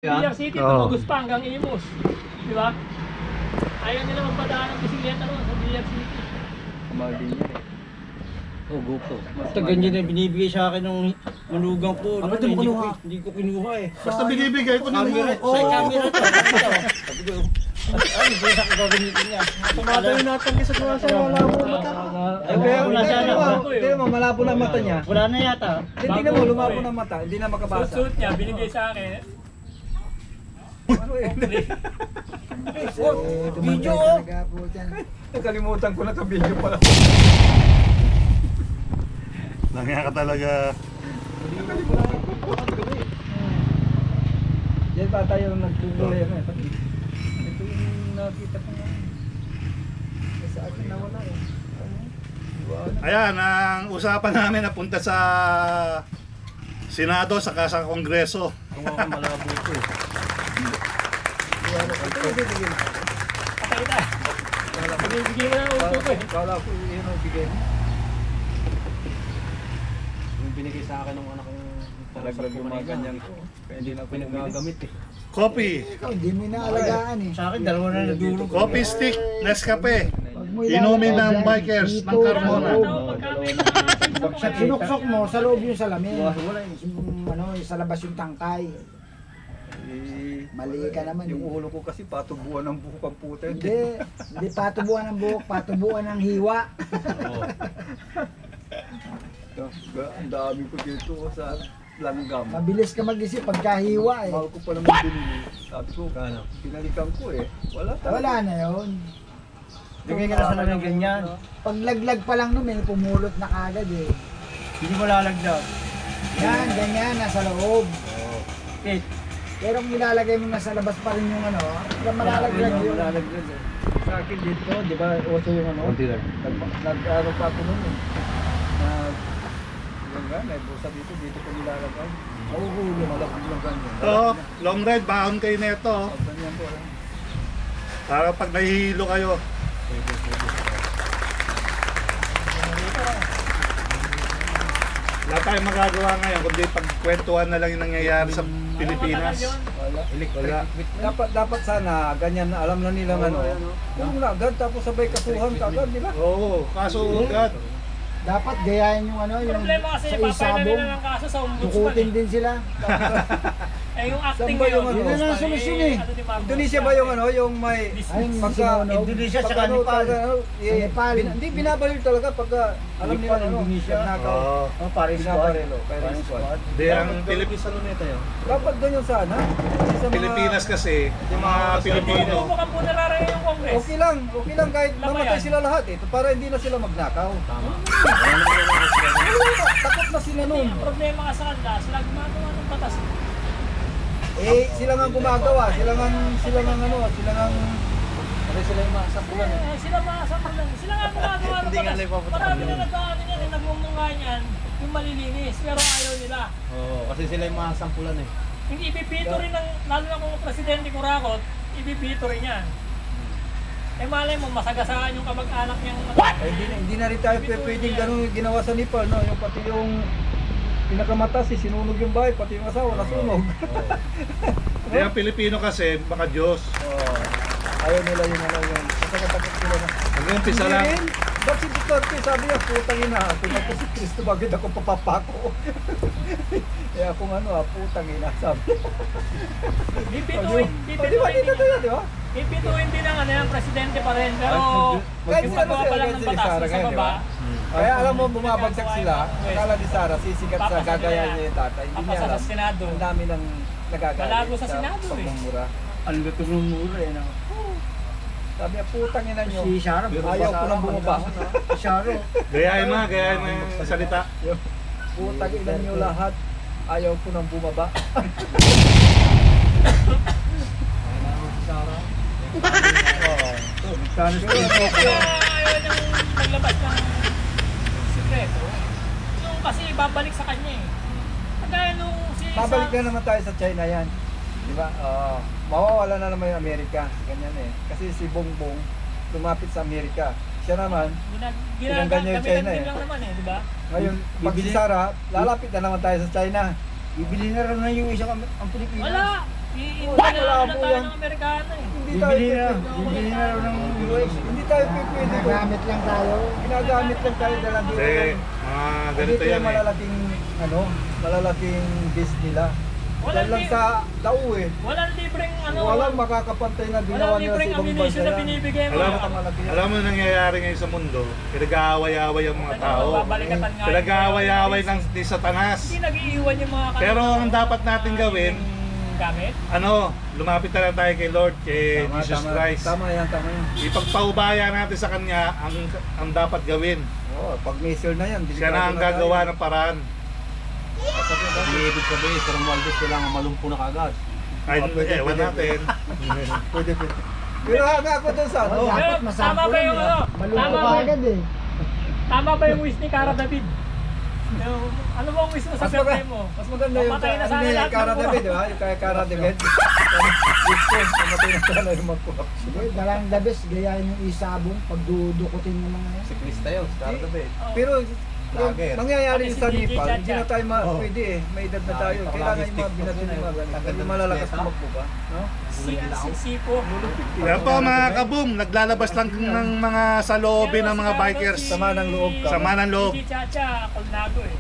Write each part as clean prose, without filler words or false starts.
New City, tumugos pa hanggang Imus. Di ba? Ayaw nila magpadaan ng bisikleta ron sa New City. Kamali niya eh. Oh, GoPro. Basta ganyan na binibigay sa akin ng manugang ko. Ano, hindi mo kinuha? Hindi ko kinuha eh. Basta binibigay ko na Camera, mo. sa camera to. Sabi ko, ano, hindi sa gagamitin niya. Tumata yung natanggi sa gawa sa wala mo mata. Ay, wala sana. Hindi mo, malabo na mata niya. Wala na yata. Hindi na mo, lumabo na mata. Hindi na makabasa. Suit niya, binigay sa akin. Ano eh? Video oh. Nakalimutan ko na ka-video pala. Langya ka talaga. Yan ba tayo nagtuloy ano eh. Ito yung nakita ko na. Sa akin nawala eh. Ayan, ang usapan namin napunta sa Senado saka sa Kongreso. Kung ako malabo ko eh. Patay na. Binibigay mo na ang upo ko eh. Kala ko yun ang bigay mo. Yung binigay sa akin ng anak kong Talagang gumaganyan ko. Kaya hindi na ako nagagamit eh. Coffee, Hindi mo inaalagaan eh. Sa akin, dalawa na nadulog. coffee stick, Nescafe. Pag mo Inumin ng ilalagay bikers dito, ng Carmona. Sa sinuksok mo, sa loob yung salamin. Wala yun. Ano, sa labas yung tangkay. Mali ka naman Yung eh. ulo ko kasi patubuan ng buhok ang puta. Hindi patubuan ng buhok, patubuan ng hiwa. Ang dami ko dito sa langgam. Mabilis ka mag-isip pagkahiwa eh. Mahal ko pa naman binili. Sabi ko, pinalikan ko eh. Wala talaga. Wala na yun. Lagay ka na sa lang ganyan. Paglaglag pa lang nun, may pumulot na kagad eh. Hindi mo lalagdag. Yan, ganyan, nasa loob. Pit. Pero kung ilalagay mo nasa labas pa rin yung ano, hindi malalaglag yun. Malalaglag eh. Sa akin dito, di ba, uso yung ano? Nag-ano pa ako nun eh. Yung nga, may busa dito ko nilalagay. Mahuhuli, malapit lang ganyan. Ito, long ride, baon kayo nito. Ganyan po lang. Para pag nahihilo kayo. Wala tayong magagawa ngayon, kundi pagkwentuhan na lang yung nangyayari sa Pilipinas. Wala. Dapat sana, ganyan na alam na nilang ano. Yung na agad, tapos sabay kasuhan ka agad nila. Oo, kaso agad. Dapat gayahin yung ano, yung Problema kasi sa papay na isabong. nila ng kaso sa ombudsman Tukutin eh. din sila. Eh yung acting Saan ba yung ngayon, ano? Yun na ang solusyon eh. ano ni Marcos? Indonesia ba yung ano, yung may Ay, pagka sinunog. Indonesia sa pagka ano, Nepal. talaga, ano, Sa Nepal. Hindi binabaril talaga pagka alam nila Nepal, ano, Indonesia. nagnakaw. Oo. Oh, Paris squad. Binabaril, Paris squad. Di, ang Pilipinas. Dapat ganyan sana. Kasi sa mga- Pilipinas kasi, yung mga Pilipino. Subukan po nararayan yung Congress. Okay lang kahit Labayan. mamatay sila lahat eh, para hindi na sila magnakaw. Tama. Takot na sila Hindi, nun. ang problema nga sa kanila, sila gumagawa ng batas. Eh, sila nga gumagawa, sila nga ano, sila yung masampulan eh. Sila masasapulan. Sila nga gumagawa ng batas. Marami na nagkaano yan, nagmumungga niyan, yung malilinis, pero ayaw nila. Oo, kasi sila yung mga sampulan eh. Hindi ipipito rin ng, lalo na kung presidente Kurakot, ipipito rin yan. Eh malay mo, masagasaan yung kamag-anak niyang Eh, hindi na rin tayo pwedeng ganun yung ginawa sa Nepal, no? Yung pati yung pinakamata si sinunog yung bahay, pati yung asawa nasunog. Di, ang Pilipino kasi, baka Diyos. Ayaw nila yung ano yung takot sila na. Mag-umpisa lang. Hindi rin. Ba't si Duterte sabi niya, putang ina, kung ako si Cristo, bakit ako papapako? Kaya kung ano, putang ina, sabi. Ipituin, Di ba dito tayo, di ba? ipituin din ang ano yan, presidente pa rin, pero Kahit yung sila paggawa pa lang ng si batas Sara sa ngayon, di baba, ba? Kaya alam mo, bumabagsak sila, akala ni Sara, sisikat sa Papasa gagayan nila. niya yung tatay. Hindi niya Papasa sa alam, Senado. ang dami ng nagagalit Malago sa Senado, eh. pagmumura. Ang luto ng mura eh. No? Sabi niya, putang ina nyo. Si Shara, Ayaw ko nang bumaba. Si Sharo. Gayahin mo yung salita. Putang ina nyo lahat. Ayaw ko nang bumaba. Sana kaya ayaw niyang maglabas ng sikreto. Yung kasi babalik sa kanya eh. Kagaya nung si Babalik na naman tayo sa China yan. Di ba? Mawawala na naman yung Amerika. Ganyan eh. Kasi si Bongbong lumapit sa Amerika. Siya naman, Tinanggal niya yung China eh. lang naman eh, di ba? ngayon, pag si Sara, lalapit na naman tayo sa China. Bibili na rin na yung isang ang Pilipinas. Wala! Wala na po tayo yan. ng Amerikano eh. Hindi tayo Bibili na raw ng US. Hindi tayo pwede ko. Nagamit lang tayo. Ginagamit lang tayo dahil dito Hindi, yan. mga Dito ganito yung yan eh. malalaking base nila. Dahil lang sa tao eh. Walang libreng ano. Walang makakapantay na ginawa Walang nila sa libreng ibang bansa ammunition na yan. binibigay mo. Alam mo nangyayari ngayon sa mundo, pinag-aaway-aaway ang mga tao. Babalikatan nga. Pinag-aaway-aaway ng ni Satanas. Hindi nag-iiwan yung mga Pero ang dapat natin gawin, gamit. Lumapit na lang tayo kay Lord, kay Jesus Christ. Tama yan. Ipagpaubaya natin sa Kanya ang dapat gawin. Oo, pag missile na yan. Siya na ang gagawa ng paraan. Hindi ibig sabihin, sa Romualdez kailangan malumpo na kagad. Ay, ewan natin. Pwede. Pero hanga ako doon sa ano. Pero Dapat tama ba yung ano? Malungkot Tama ba? agad eh. Tama ba yung wish ni Cara David? Ano ba ang wish mo sa birthday mo? Mas maganda yung Pamatay na sana ni lahat ng Cara buwan. David, di ba? Yung kay Cara David. Gusto, pamatay na sana yung mga corrupt. Sige, dalang labis, gayahin yung isabong, pagdudukutin ng mga yan. Si Krista yun, si Cara David. Pero yung Lager. mangyayari Pati si sa DJ Nepal, Chacha. hindi na tayo pwede eh. May edad na tayo. Lager, Kailangan yung mga logistic. binatid yung mga ganito. Tagal Yung ng malalakas bisikleta. tumakbo ba? No? Si Sipo. Kaya po mga kaboom, naglalabas lang ng mga saloobin ng mga bikers. Sama ng loob ka. Sama ng loob. Si Chacha, Colnado eh.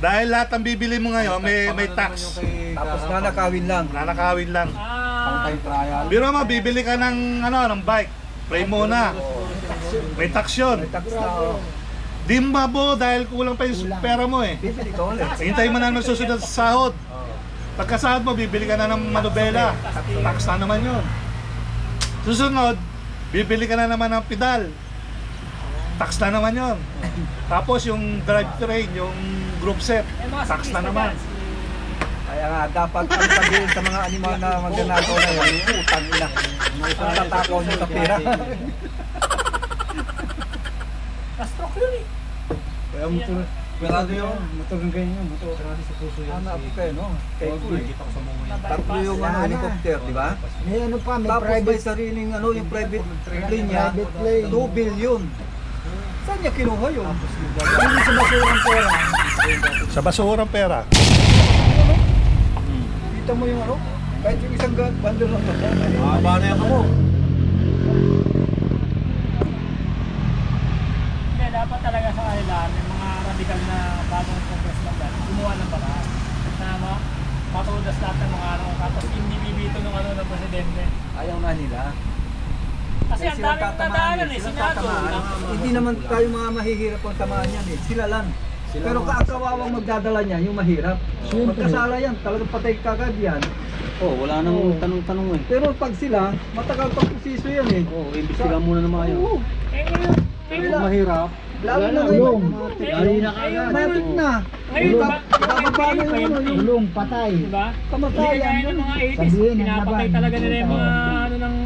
Dahil lahat ng bibili mo ngayon, may tax. Tapos nanakawin lang. Nanakawin lang. Ah, Time trial. Biro mo, bibili ka ng bike. Pray muna. May tax yun. May tax na oh. Di mo mabo dahil kulang pa yung pera mo eh. Bibili ka ulit. Hintay mo na magsusunod sa sahod. Pagkasahod mo, bibili ka na ng manobela. Tax na naman yun. Susunod, bibili ka na naman ng pedal. Tax na naman yun. Tapos yung drivetrain, yung group set, tax na naman. Kaya nga, dapat ang sabihin sa mga animal na magnanakaw na yan, utang ina. Ang tatakaw nyo sa pera. na-stroke yun eh. Kaya motor, Pirado yun. motor ng ganyan, motor. Pirado sa puso yun. Anak ko kayo, no? Kayo ko eh. Nakikita ko sa mga yan. Tatlo yung Wala na. helicopter, di ba? May ano pa, may Tapos may private, sariling yung private plane niya, private plane. 2 billion. Saan niya kinuha yun? Yung sa basurang pera. Sa basurang pera. Kita mo yung ano? Kahit yung isang bundle lang. Mahaba na yan mo. Kaya dapat talaga sa kanila, may mga radikal na bagong congressman dyan, gumawa ng paraan na matudas lahat ng mga ano, tapos hindi bibito ng ano ng presidente. Ayaw na nila. Kasi ang Sila daming tatamaan nadaanan eh, sila Senado. tatamaan. Hindi naman tayo mga mahihirap ang tamaan yan eh. Sila lang. Pero kaakawawang magdadala niya, yung mahirap. Magkasala yan, talagang patay kagad yan. Oh, wala nang tanong-tanong eh. Pero pag sila, matagal pang proseso yan eh. Oh, imbestiga muna ng mga yun. Oo. Eh ngayon, Kung mahirap, Lalo na Ulong. ngayon. Matik na. ngayon ba? Bababa na yung ano, yung Ulong, patay. Diba? Hindi kamatayan. kagaya ng mga 80s, Sabihin, pinapatay laban. talaga nila yung mga ano ng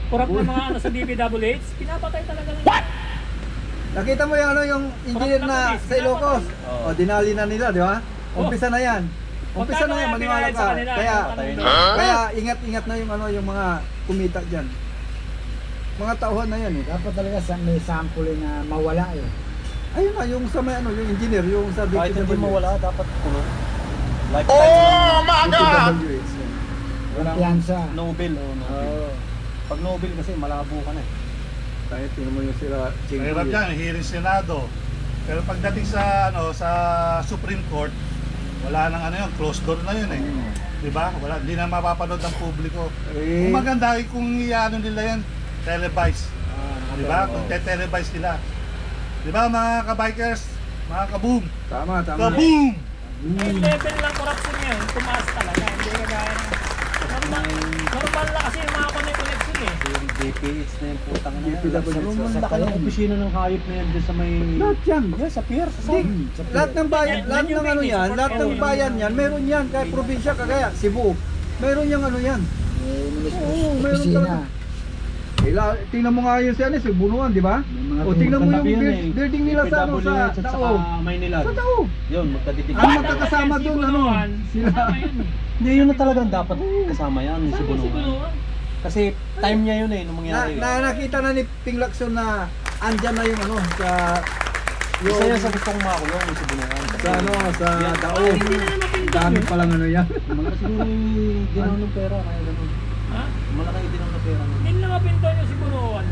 kurap na mga ano sa DPWH, pinapatay talaga nila. Nakita mo yung ano yung engineer na sa Ilocos? O dinali na nila, di ba? Umpisa na yan. Umpisa na yan, maniwala ka. Kaya ingat-ingat na yung ano yung mga kumita diyan. Mga tauhan na yan eh. Dapat talaga may sample na mawala eh. Ayun na yung sa may ano yung engineer yung sa kahit hindi DPWH. mawala, dapat kulong. Lifetime. DPWH. Walang Piyansa. Nobel o Nobel. Oo. Pag Nobel kasi malabo ka na eh. Kahit tingnan mo yung sila Mahirap yan, hearing Senado. Pero pagdating sa sa Supreme Court, wala nang ano yun, closed door na yun eh. Di ba? Wala, hindi na mapapanood ng publiko. Eh, Kung maganda, kung iano nila yan, televise. Di ba? Kung televise nila. Di ba mga ka-bikers, mga kaboom? Tama, tama. Kaboom! Yung level ng corruption ngayon, tumaas talaga. Hindi kagaya ng normal na kasi yung mga connection eh. Yung DPH na yung putang na yan. DPWH. Lumanda ka ng opisina ng hayop na yan dyan sa may... Lahat yan. Yan, sa pier, sa Hindi, lahat ng bayan, lahat ng ano yan, lahat ng bayan yan, meron yan, kahit probinsya, kagaya Cebu, meron yung ano yan. Oo, meron Opisina. talaga. Tingnan mo nga yun sa ano, Bunuan, di ba? May mga O tingnan mo yung Katabi yun eh. building nila sa ano, sa DPWH at Tao. saka Maynilad. Sa Tao. Yun, magkadidig. Ang magkakasama doon, ano, sila. Hindi, yun na talagang dapat kasama yan, si Bunuan. Bunuan. Kasi time niya yun eh, nung mangyari. Nakita na ni Ping Lacson na andyan na yung ano, sa Isa yan sa gustong makulong, si Bunuan. sa ano, sa Tao. Hindi na naman Dami palang ano yan. Malaki siguro yung ginawa ng pera, kaya ganun. Ha? Malaki yung ginawa ng pera. Hindi na mapinto niyo siguro ano.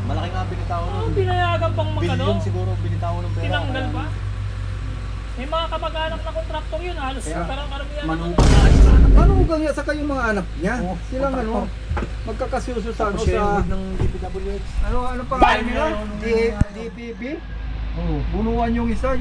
Malaki nga binitaw Oo, pinayagan pang magano. Bilyon siguro binitaw ng pera. Tinanggal kaya- pa. May mga kamag-anak na kontraktor yun, halos Kaya, parang karamihan. manugang Manugang niya, saka yung mga anak niya. Oo. Silang ano, magkakasuso sa ano Tapos siya sa... yung ng DPWH. Ano pangalan nila? DPP? Oo. Bunuan yung isa.